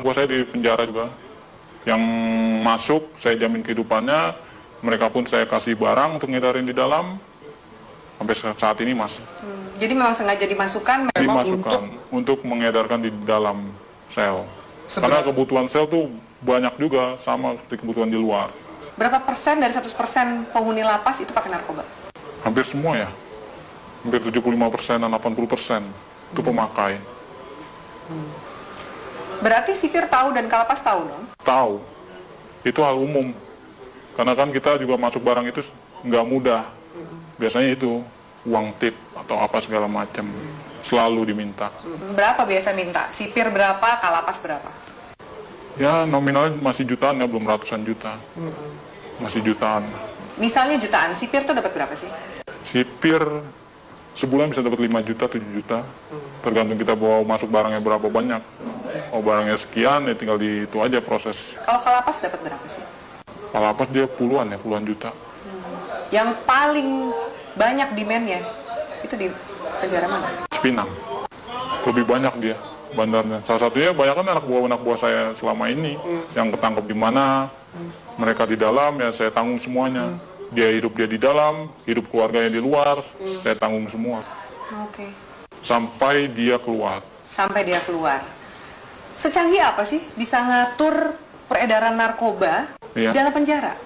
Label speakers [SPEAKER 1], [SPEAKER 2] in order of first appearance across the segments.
[SPEAKER 1] Gua saya di penjara juga. Yang masuk saya jamin kehidupannya, mereka pun saya kasih barang untuk ngedarin di dalam. Sampai saat ini masih.
[SPEAKER 2] Jadi memang sengaja dimasukkan memang
[SPEAKER 1] Dimasukkan untuk mengedarkan di dalam sel. Karena kebutuhan sel tuh banyak juga sama seperti kebutuhan di luar.
[SPEAKER 2] berapa persen dari 100% penghuni lapas itu pakai narkoba?
[SPEAKER 1] Hampir semua ya. Hampir 75%, 80% itu pemakai.
[SPEAKER 2] Berarti sipir tahu dan kalapas tahu dong?
[SPEAKER 1] Tahu. Itu hal umum. Karena kan kita juga masuk barang itu nggak mudah. Biasanya itu uang tip atau apa segala macam selalu diminta.
[SPEAKER 2] Berapa biasa minta? Sipir berapa, kalapas berapa?
[SPEAKER 1] Ya nominalnya masih jutaan ya, belum ratusan juta. Masih jutaan.
[SPEAKER 2] Misalnya jutaan, sipir tuh dapat berapa sih?
[SPEAKER 1] Sipir sebulan bisa dapat 5 juta, 7 juta. Tergantung kita bawa masuk barangnya berapa banyak. Oh barangnya sekian ya tinggal di itu aja proses.
[SPEAKER 2] Kalau kalapas dapat berapa sih?
[SPEAKER 1] Kalapas dia puluhan ya, puluhan juta.
[SPEAKER 2] Yang paling banyak demand-nya itu di penjara mana?
[SPEAKER 1] Cipinang. Lebih banyak dia bandarnya. Salah satunya banyak kan anak buah saya selama ini yang ketangkep di mana, mereka di dalam ya saya tanggung semuanya. Dia di dalam, hidup keluarganya di luar, saya tanggung semua.
[SPEAKER 2] Oke.
[SPEAKER 1] Sampai dia keluar.
[SPEAKER 2] Sampai dia keluar. Secanggih apa sih bisa ngatur peredaran narkoba
[SPEAKER 1] Iya.
[SPEAKER 2] dalam penjara?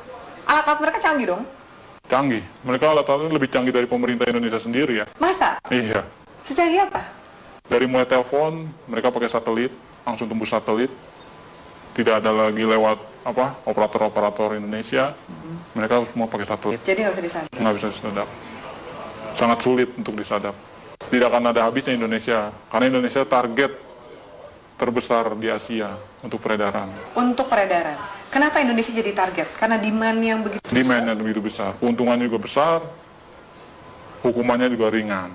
[SPEAKER 2] Alat-alat mereka canggih dong?
[SPEAKER 1] Canggih. Mereka alat-alatnya lebih canggih dari pemerintah Indonesia sendiri ya.
[SPEAKER 2] Masa?
[SPEAKER 1] Iya.
[SPEAKER 2] Secanggih apa?
[SPEAKER 1] Dari mulai telepon, mereka pakai satelit, langsung tembus satelit. Tidak ada lagi lewat operator-operator Indonesia. Mereka semua pakai satelit.
[SPEAKER 2] Jadi nggak bisa disadap.
[SPEAKER 1] Nggak bisa disadap. Sangat sulit untuk disadap. Tidak akan ada habisnya Indonesia. Karena Indonesia target terbesar di Asia untuk peredaran.
[SPEAKER 2] Untuk peredaran. Kenapa Indonesia jadi target? Karena demand yang begitu besar.
[SPEAKER 1] Demand-nya begitu besar. Keuntungannya juga besar. Hukumannya juga ringan.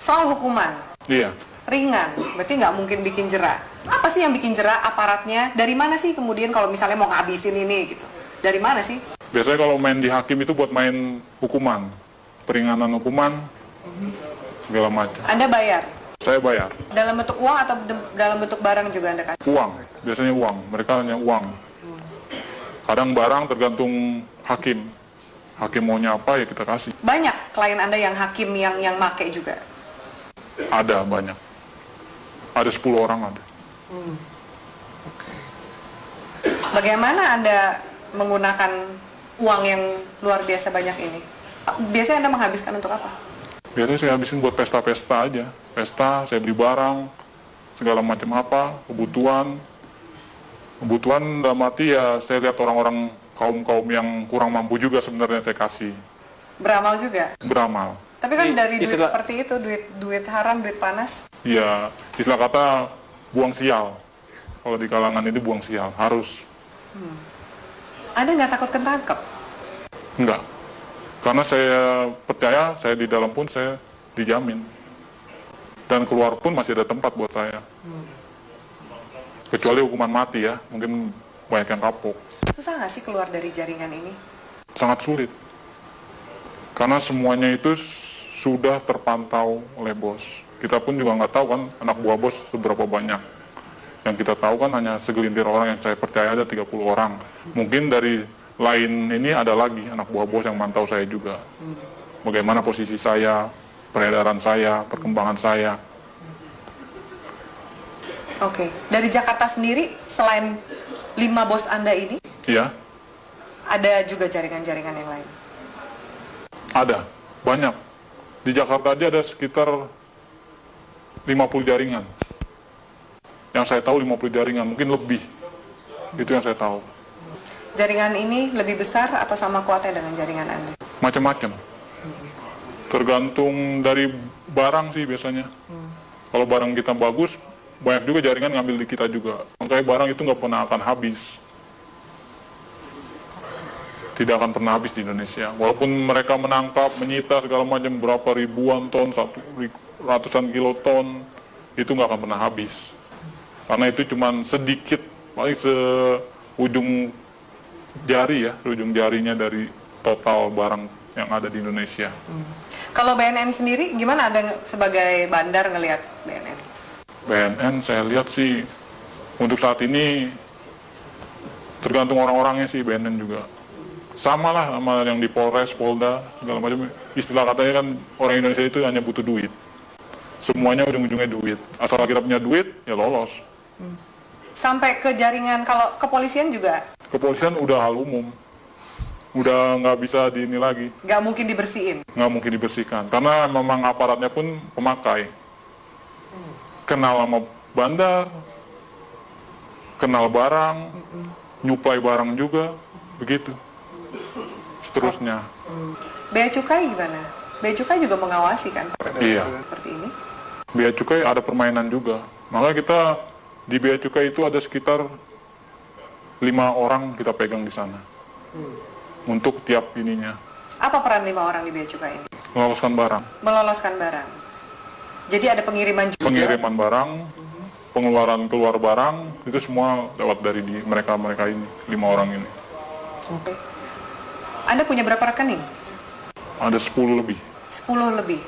[SPEAKER 2] Soal hukuman,
[SPEAKER 1] Iya.
[SPEAKER 2] ringan. Berarti nggak mungkin bikin jera. Apa sih yang bikin jera aparatnya? Dari mana sih kemudian kalau misalnya mau ngabisin ini gitu? Dari mana sih?
[SPEAKER 1] Biasanya kalau main di hakim itu buat main hukuman. Peringanan hukuman, segala macam.
[SPEAKER 2] Anda bayar?
[SPEAKER 1] Saya bayar.
[SPEAKER 2] Dalam bentuk uang atau dalam bentuk barang juga Anda kasih?
[SPEAKER 1] Uang, biasanya uang. Mereka hanya uang. Kadang barang tergantung hakim. Hakim maunya apa ya kita kasih.
[SPEAKER 2] Banyak klien Anda yang hakim yang make juga?
[SPEAKER 1] Ada banyak. Ada 10 orang ada.
[SPEAKER 2] Bagaimana Anda menggunakan uang yang luar biasa banyak ini? Biasanya Anda menghabiskan untuk apa?
[SPEAKER 1] Biasanya saya habisin buat pesta-pesta aja. Pesta, saya beli barang, segala macam apa, kebutuhan. Kebutuhan dalam arti ya saya lihat orang-orang kaum-kaum yang kurang mampu juga sebenarnya saya kasih.
[SPEAKER 2] Beramal juga?
[SPEAKER 1] Beramal.
[SPEAKER 2] Tapi kan dari duit
[SPEAKER 3] Istilah-
[SPEAKER 2] seperti itu, duit haram, duit panas.
[SPEAKER 1] Ya, istilah kata buang sial. Kalau di kalangan ini buang sial, harus.
[SPEAKER 2] Anda nggak takut ketangkep?
[SPEAKER 1] Enggak. Karena saya percaya, saya di dalam pun saya dijamin. Dan keluar pun masih ada tempat buat saya. Kecuali hukuman mati ya, mungkin banyak yang kapok.
[SPEAKER 2] Susah nggak sih keluar dari jaringan ini?
[SPEAKER 1] Sangat sulit. Karena semuanya itu sudah terpantau oleh bos. Kita pun juga nggak tahu kan anak buah bos seberapa banyak. Yang kita tahu kan hanya segelintir orang yang saya percaya ada 30 orang. Mungkin dari lain ini ada lagi anak buah bos yang mantau saya juga. Bagaimana posisi saya, peredaran saya, perkembangan saya.
[SPEAKER 2] Oke. Dari Jakarta sendiri, selain 5 bos Anda ini,
[SPEAKER 1] Ya,
[SPEAKER 2] ada juga jaringan-jaringan yang lain?
[SPEAKER 1] ada. Banyak. Di Jakarta aja ada sekitar 50 jaringan. Yang saya tahu 50 jaringan, mungkin lebih. Itu yang saya tahu.
[SPEAKER 2] Jaringan ini lebih besar atau sama kuatnya dengan jaringan Anda?
[SPEAKER 1] Macam-macam. Tergantung dari barang sih biasanya. Kalau barang kita bagus, banyak juga jaringan ngambil di kita juga. Makanya barang itu nggak pernah akan habis. Tidak akan pernah habis di Indonesia. Walaupun mereka menangkap, menyita segala macam berapa ribuan ton, ratusan kiloton, itu nggak akan pernah habis. Karena itu cuma sedikit, paling seujung jari ya, ujung jarinya dari total barang yang ada di Indonesia.
[SPEAKER 2] Kalau BNN sendiri, gimana Anda sebagai bandar ngelihat BNN?
[SPEAKER 1] BNN saya lihat sih Untuk saat ini tergantung orang-orangnya sih, BNN juga. Sama lah sama yang di Polres, Polda, segala macam. Istilah katanya kan orang Indonesia itu hanya butuh duit. Semuanya ujung-ujungnya duit. Asal kita punya duit, ya lolos.
[SPEAKER 2] Sampai ke jaringan, kalau kepolisian juga
[SPEAKER 1] Kepolisian udah hal umum. Udah nggak bisa di ini lagi.
[SPEAKER 2] nggak mungkin dibersihin.
[SPEAKER 1] Nggak mungkin dibersihkan. Karena memang aparatnya pun pemakai. Kenal sama bandar, kenal barang, nyuplai barang juga, begitu. Seterusnya.
[SPEAKER 2] Bea Cukai gimana? Bea Cukai juga mengawasi kan
[SPEAKER 1] Iya.
[SPEAKER 2] seperti ini.
[SPEAKER 1] Bea Cukai ada permainan juga. Makanya kita di Bea Cukai itu ada sekitar 5 orang kita pegang di sana. Untuk tiap ininya.
[SPEAKER 2] Apa peran 5 orang di Bea Cukai ini?
[SPEAKER 1] Meloloskan barang.
[SPEAKER 2] Meloloskan barang. Jadi ada pengiriman juga.
[SPEAKER 1] Pengiriman barang, pengeluaran keluar barang, itu semua lewat dari mereka ini, 5 orang ini.
[SPEAKER 2] Oke. Anda punya berapa rekening?
[SPEAKER 1] Ada 10 lebih.
[SPEAKER 2] 10 lebih.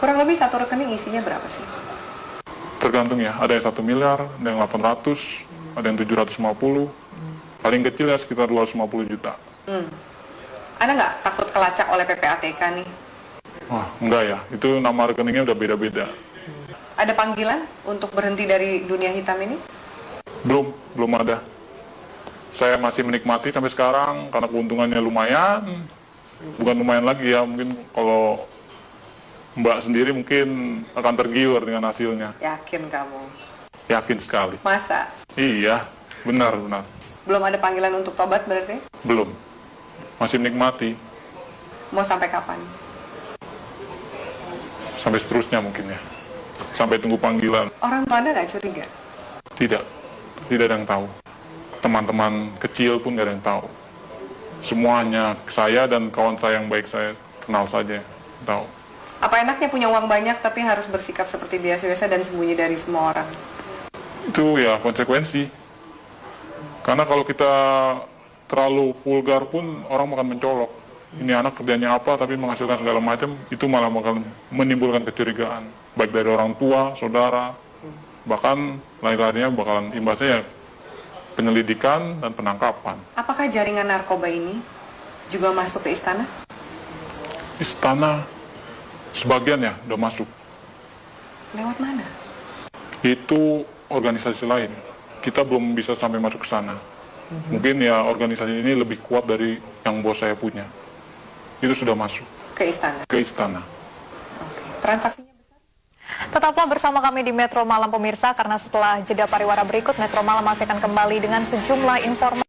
[SPEAKER 2] Kurang lebih satu rekening isinya berapa sih?
[SPEAKER 1] Tergantung ya, ada yang 1 miliar, ada yang 800, ada yang 750. Paling kecil ya sekitar 250 juta.
[SPEAKER 2] Anda nggak takut kelacak oleh PPATK nih?
[SPEAKER 1] Wah, enggak ya, itu nama rekeningnya udah beda-beda.
[SPEAKER 2] Ada panggilan untuk berhenti dari dunia hitam ini?
[SPEAKER 1] Belum ada. Saya masih menikmati sampai sekarang karena keuntungannya lumayan. Bukan lumayan lagi ya, mungkin kalau Mbak sendiri mungkin akan tergiur dengan hasilnya.
[SPEAKER 2] Yakin kamu?
[SPEAKER 1] Yakin sekali.
[SPEAKER 2] Masa?
[SPEAKER 1] Iya, benar.
[SPEAKER 2] Belum ada panggilan untuk tobat berarti?
[SPEAKER 1] Belum. Masih menikmati.
[SPEAKER 2] Mau sampai kapan?
[SPEAKER 1] Sampai seterusnya mungkin ya. Sampai tunggu panggilan.
[SPEAKER 2] Orang tua Anda nggak curiga?
[SPEAKER 1] Tidak ada yang tahu. Teman-teman kecil pun nggak ada yang tahu. Semuanya saya dan kawan saya yang baik saya kenal saja tahu.
[SPEAKER 2] Apa enaknya punya uang banyak tapi harus bersikap seperti biasa-biasa dan sembunyi dari semua orang?
[SPEAKER 1] Itu ya konsekuensi. Karena kalau kita terlalu vulgar pun orang akan mencolok. Ini anak kerjanya apa tapi menghasilkan segala macam, itu malah bakal menimbulkan kecurigaan. Baik dari orang tua, saudara, bahkan lain-lainnya bakalan imbasnya ya penyelidikan dan penangkapan.
[SPEAKER 2] Apakah jaringan narkoba ini juga masuk ke istana?
[SPEAKER 1] Istana sebagian ya udah masuk.
[SPEAKER 2] Lewat mana?
[SPEAKER 1] Itu organisasi lain. Kita belum bisa sampai masuk ke sana. Mungkin ya organisasi ini lebih kuat dari yang bos saya punya. Itu sudah masuk
[SPEAKER 2] Ke istana?
[SPEAKER 1] ke istana.
[SPEAKER 2] Oke. Transaksinya besar?
[SPEAKER 3] Tetaplah bersama kami di Metro Malam pemirsa, karena setelah jeda pariwara berikut, Metro Malam masih akan kembali dengan sejumlah informasi.